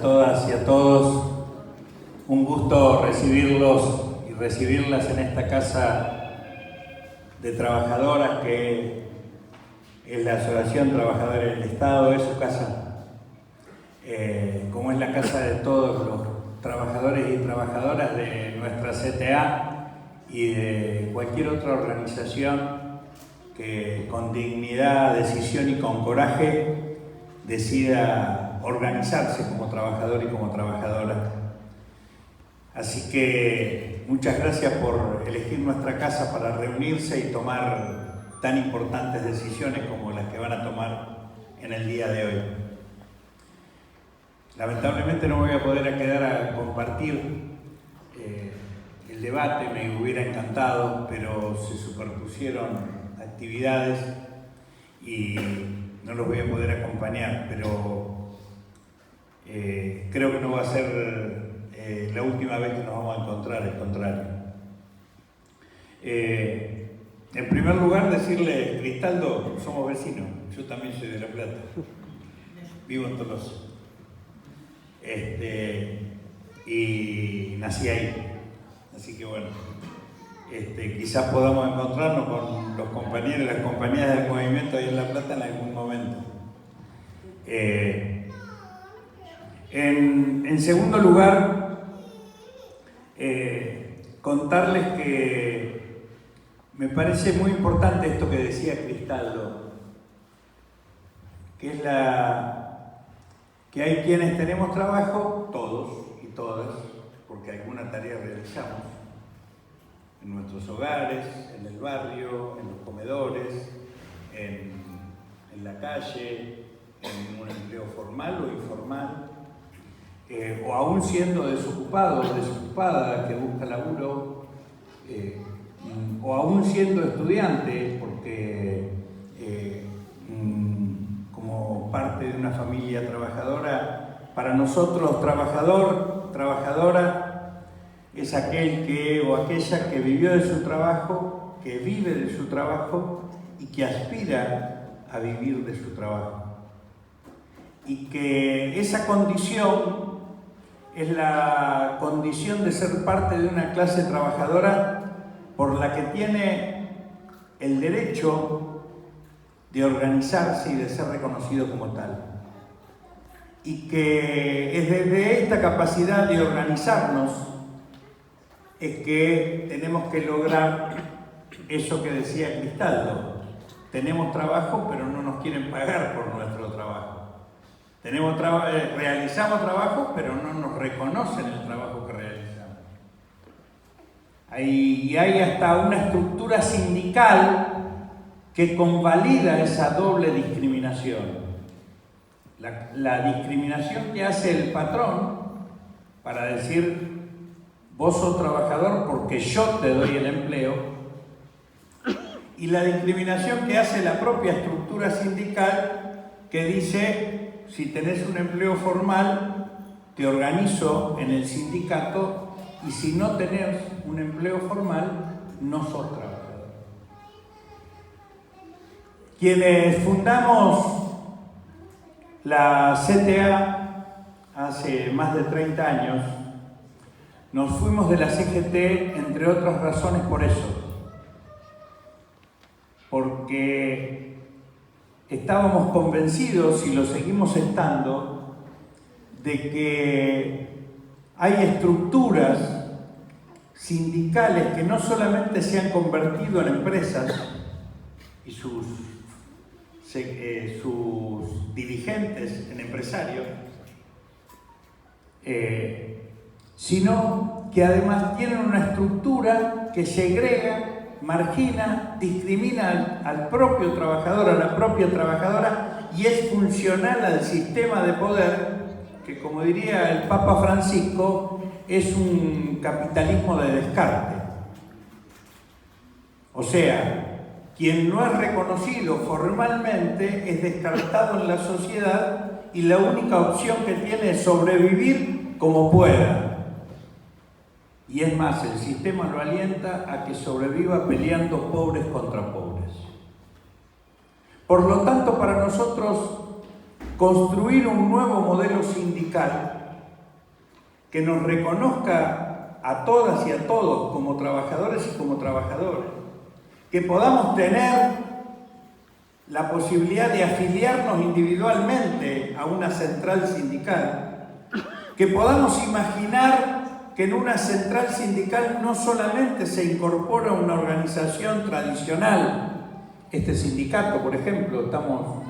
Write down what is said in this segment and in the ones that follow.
A todas y a todos, un gusto recibirlos y recibirlas en esta casa de trabajadoras que es la Asociación Trabajadora del Estado, es su casa, como es la casa de todos los trabajadores y trabajadoras de nuestra CTA y de cualquier otra organización que con dignidad, decisión y con coraje decida organizarse como trabajador y como trabajadora. Así que muchas gracias por elegir nuestra casa para reunirse y tomar tan importantes decisiones como las que van a tomar en el día de hoy. Lamentablemente no me voy a poder quedar a compartir el debate, me hubiera encantado, pero se superpusieron actividades y no los voy a poder acompañar, pero creo que no va a ser la última vez que nos vamos a encontrar, al contrario. En primer lugar, decirle, Cristaldo, somos vecinos, yo también soy de La Plata, vivo en Tolosa, y nací ahí, así que bueno, quizás podamos encontrarnos con los compañeros y las compañeras del movimiento ahí en La Plata en algún momento. En segundo lugar, contarles que me parece muy importante esto que decía Cristaldo, que es que hay quienes tenemos trabajo, todos y todas, porque alguna tarea realizamos, en nuestros hogares, en el barrio, en los comedores, en la calle, en un empleo formal o informal, o aún siendo desocupado o desocupada que busca laburo, o aún siendo estudiante, porque como parte de una familia trabajadora, para nosotros trabajador, trabajadora, es aquel que o aquella que vivió de su trabajo, que vive de su trabajo y que aspira a vivir de su trabajo. Y que esa condición es la condición de ser parte de una clase trabajadora por la que tiene el derecho de organizarse y de ser reconocido como tal. Y que es desde esta capacidad de organizarnos es que tenemos que lograr eso que decía Cristaldo. Tenemos trabajo, pero no nos quieren pagar por nuestro trabajo. Realizamos trabajo, pero no nos reconocen el trabajo que realizamos. Y hay hasta una estructura sindical que convalida esa doble discriminación. La discriminación que hace el patrón para decir, vos sos trabajador porque yo te doy el empleo, y la discriminación que hace la propia estructura sindical que dice, si tenés un empleo formal, te organizo en el sindicato, y si no tenés un empleo formal, no sos trabajador. Quienes fundamos la CTA hace más de 30 años, nos fuimos de la CGT, entre otras razones, por eso. Porque estábamos convencidos, y lo seguimos estando, de que hay estructuras sindicales que no solamente se han convertido en empresas y sus dirigentes en empresarios, sino que además tienen una estructura que segrega, margina, discrimina al propio trabajador, a la propia trabajadora, y es funcional al sistema de poder que, como diría el Papa Francisco, es un capitalismo de descarte. O sea, quien no es reconocido formalmente es descartado en la sociedad y la única opción que tiene es sobrevivir como pueda. Y es más, el sistema lo alienta a que sobreviva peleando pobres contra pobres. Por lo tanto, para nosotros, construir un nuevo modelo sindical que nos reconozca a todas y a todos como trabajadores y como trabajadores, que podamos tener la posibilidad de afiliarnos individualmente a una central sindical, que podamos imaginar que en una central sindical no solamente se incorpora una organización tradicional. Este sindicato, por ejemplo, estamos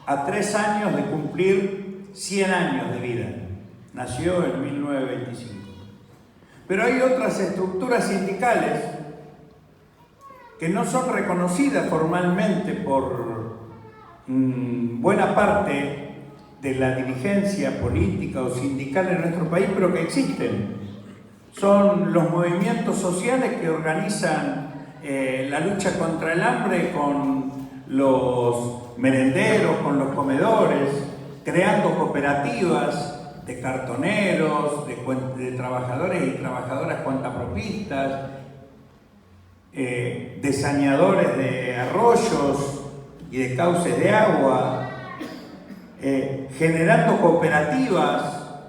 a 3 años de cumplir 100 años de vida. Nació en 1925. Pero hay otras estructuras sindicales que no son reconocidas formalmente por buena parte de la dirigencia política o sindical en nuestro país, pero que existen. Son los movimientos sociales que organizan la lucha contra el hambre con los merenderos, con los comedores, creando cooperativas de cartoneros, de trabajadores y trabajadoras cuentapropistas, de saneadores de arroyos y de cauces de agua, generando cooperativas.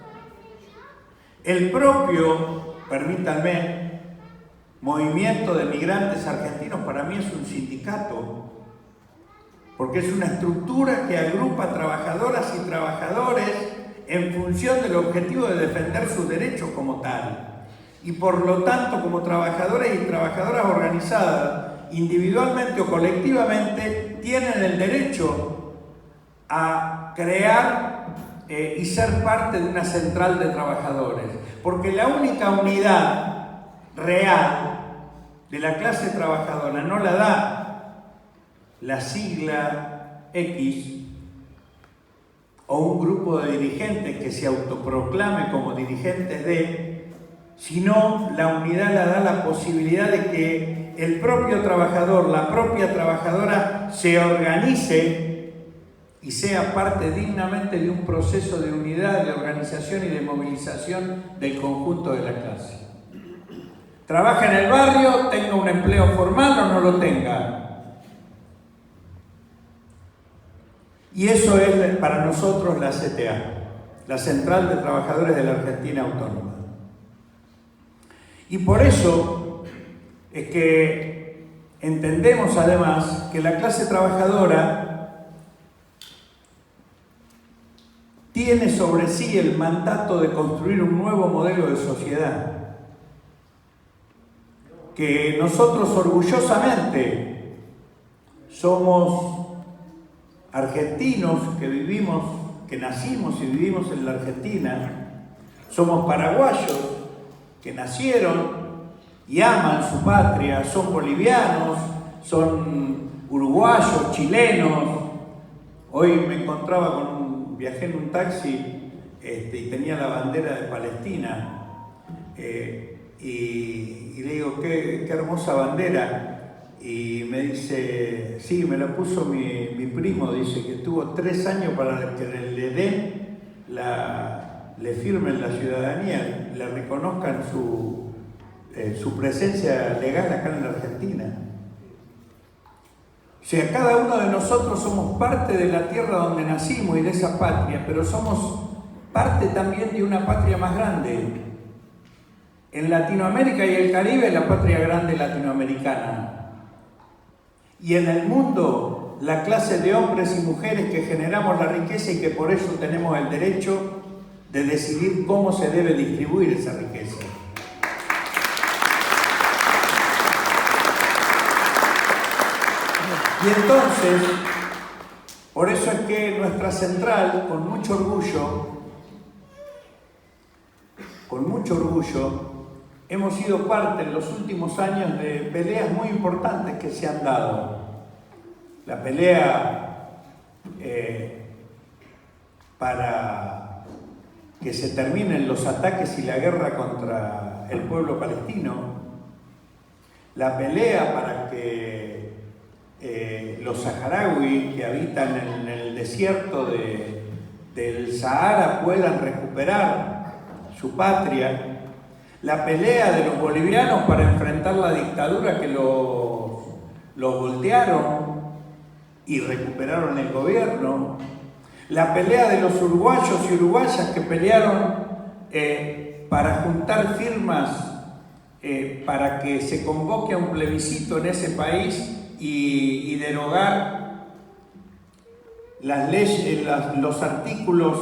El propio, permítanme, movimiento de migrantes argentinos para mí es un sindicato, porque es una estructura que agrupa trabajadoras y trabajadores en función del objetivo de defender sus derechos como tal. Y por lo tanto, como trabajadores y trabajadoras organizadas, individualmente o colectivamente, tienen el derecho a crear y ser parte de una central de trabajadores. Porque la única unidad real de la clase trabajadora no la da la sigla X o un grupo de dirigentes que se autoproclame como dirigentes de, sino la unidad la da la posibilidad de que el propio trabajador, la propia trabajadora se organice y sea parte dignamente de un proceso de unidad, de organización y de movilización del conjunto de la clase. Trabaja en el barrio, tenga un empleo formal o no lo tenga. Y eso es para nosotros la CTA, la Central de Trabajadores de la Argentina Autónoma. Y por eso es que entendemos además que la clase trabajadora tiene sobre sí el mandato de construir un nuevo modelo de sociedad, que nosotros orgullosamente somos argentinos que vivimos, que nacimos y vivimos en la Argentina, somos paraguayos que nacieron y aman su patria, son bolivianos, son uruguayos, chilenos. Hoy me encontraba viajé en un taxi y tenía la bandera de Palestina y le digo, qué hermosa bandera. Y me dice, sí, me la puso mi primo, dice que tuvo 3 años para que le den, le firmen la ciudadanía, le reconozcan su presencia legal acá en la Argentina. O sea, cada uno de nosotros somos parte de la tierra donde nacimos y de esa patria, pero somos parte también de una patria más grande. En Latinoamérica y el Caribe, la patria grande latinoamericana. Y en el mundo, la clase de hombres y mujeres que generamos la riqueza y que por eso tenemos el derecho de decidir cómo se debe distribuir esa riqueza. Y entonces, por eso es que nuestra central, con mucho orgullo, hemos sido parte en los últimos años de peleas muy importantes que se han dado. La pelea para que se terminen los ataques y la guerra contra el pueblo palestino. La pelea para que los saharauis que habitan en el desierto del Sahara puedan recuperar su patria. La pelea de los bolivianos para enfrentar la dictadura que los voltearon y recuperaron el gobierno. La pelea de los uruguayos y uruguayas que pelearon para juntar firmas para que se convoque a un plebiscito en ese país y derogar las leyes, los artículos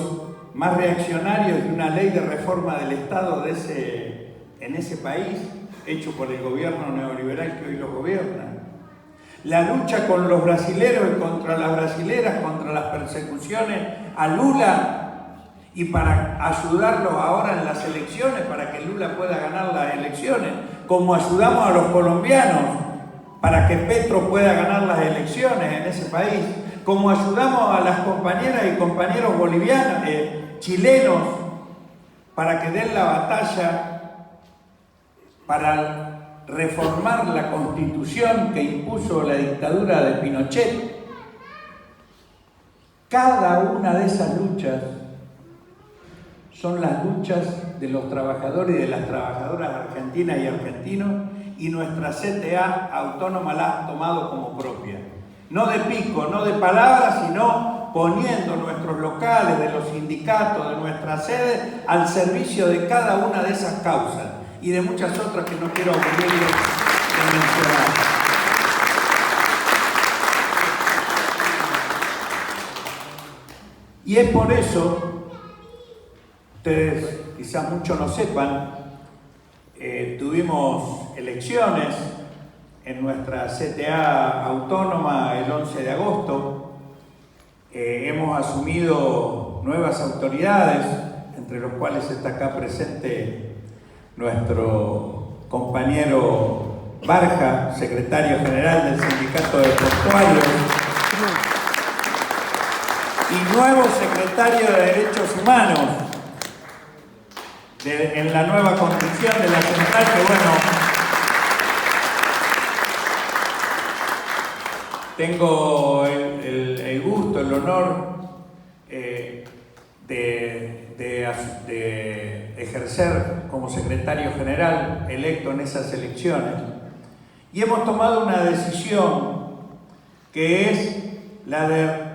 más reaccionarios de una ley de reforma del Estado en ese país, hecho por el gobierno neoliberal que hoy lo gobierna. La lucha con los brasileros y contra las brasileras, contra las persecuciones a Lula, y para ayudarlos ahora en las elecciones, para que Lula pueda ganar las elecciones, como ayudamos a los colombianos para que Petro pueda ganar las elecciones en ese país, como ayudamos a las compañeras y compañeros bolivianos, chilenos, para que den la batalla para reformar la constitución que impuso la dictadura de Pinochet. Cada una de esas luchas son las luchas de los trabajadores y de las trabajadoras argentinas y argentinos, y nuestra CTA autónoma la ha tomado como propia. No de pico, no de palabras, sino poniendo nuestros locales, de los sindicatos, de nuestras sedes, al servicio de cada una de esas causas y de muchas otras que no quiero aburrirles de mencionar. Y es por eso, ustedes quizás muchos no sepan, tuvimos elecciones en nuestra CTA autónoma el 11 de agosto. Hemos asumido nuevas autoridades, entre los cuales está acá presente nuestro compañero Barja, secretario general del Sindicato de Portuarios, y nuevo secretario de Derechos Humanos en la nueva construcción de la central, que bueno, tengo el gusto, el honor de ejercer como secretario general electo en esas elecciones. Y hemos tomado una decisión que es la de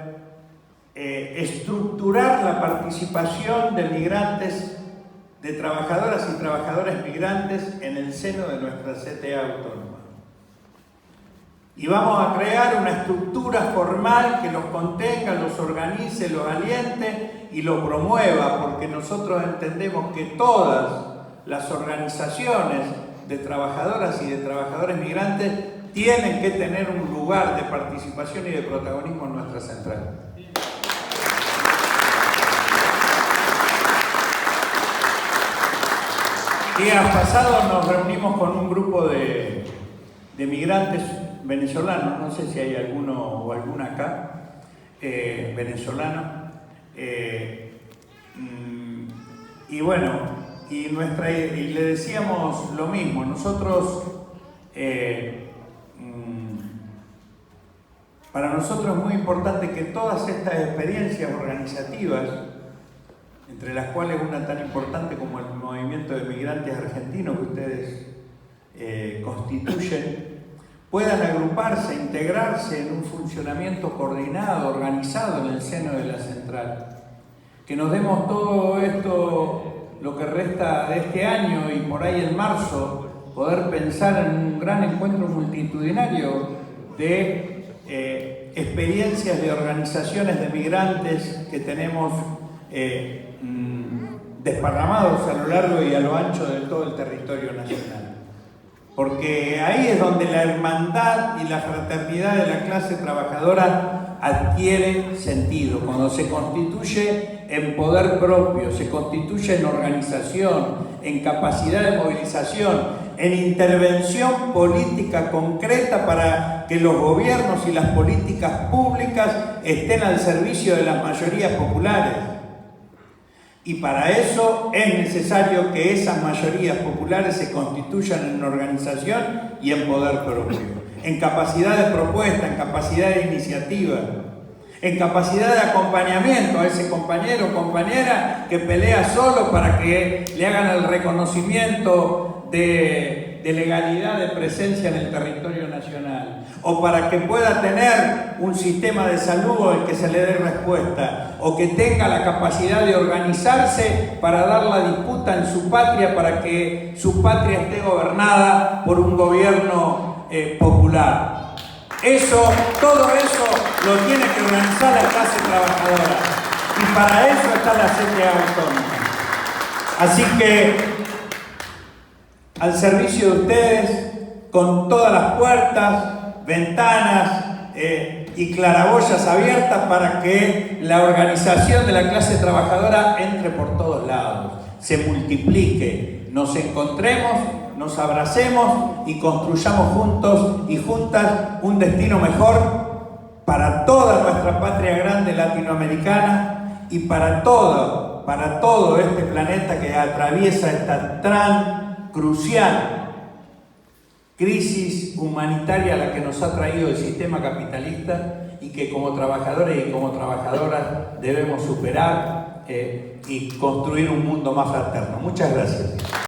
estructurar la participación de migrantes, de trabajadoras y trabajadores migrantes en el seno de nuestra CTA autónoma. Y vamos a crear una estructura formal que los contenga, los organice, los aliente y lo promueva, porque nosotros entendemos que todas las organizaciones de trabajadoras y de trabajadores migrantes tienen que tener un lugar de participación y de protagonismo en nuestra central. Días pasados nos reunimos con un grupo de migrantes venezolanos, no sé si hay alguno o alguna acá, venezolano, y bueno, y le decíamos lo mismo. Nosotros, para nosotros es muy importante que todas estas experiencias organizativas, entre las cuales una tan importante como el movimiento de migrantes argentinos que ustedes constituyen, puedan agruparse, integrarse en un funcionamiento coordinado, organizado en el seno de la central. Que nos demos todo esto, lo que resta de este año, y por ahí en marzo poder pensar en un gran encuentro multitudinario de experiencias de organizaciones de migrantes que tenemos desparramados a lo largo y a lo ancho de todo el territorio nacional. Porque ahí es donde la hermandad y la fraternidad de la clase trabajadora adquiere sentido, cuando se constituye en poder propio, se constituye en organización, en capacidad de movilización, en intervención política concreta para que los gobiernos y las políticas públicas estén al servicio de las mayorías populares. Y para eso es necesario que esas mayorías populares se constituyan en organización y en poder propio, en capacidad de propuesta, en capacidad de iniciativa, en capacidad de acompañamiento a ese compañero o compañera que pelea solo para que le hagan el reconocimiento de de legalidad de presencia en el territorio nacional, o para que pueda tener un sistema de salud al que se le dé respuesta, o que tenga la capacidad de organizarse para dar la disputa en su patria, para que su patria esté gobernada por un gobierno popular. Todo eso lo tiene que organizar la clase trabajadora, y para eso está la CTA Autónoma. Así que, al servicio de ustedes, con todas las puertas, ventanas y claraboyas abiertas para que la organización de la clase trabajadora entre por todos lados, se multiplique, nos encontremos, nos abracemos y construyamos juntos y juntas un destino mejor para toda nuestra patria grande latinoamericana y para todo este planeta que atraviesa esta tan crucial crisis humanitaria a la que nos ha traído el sistema capitalista y que como trabajadores y como trabajadoras debemos superar y construir un mundo más fraterno. Muchas gracias.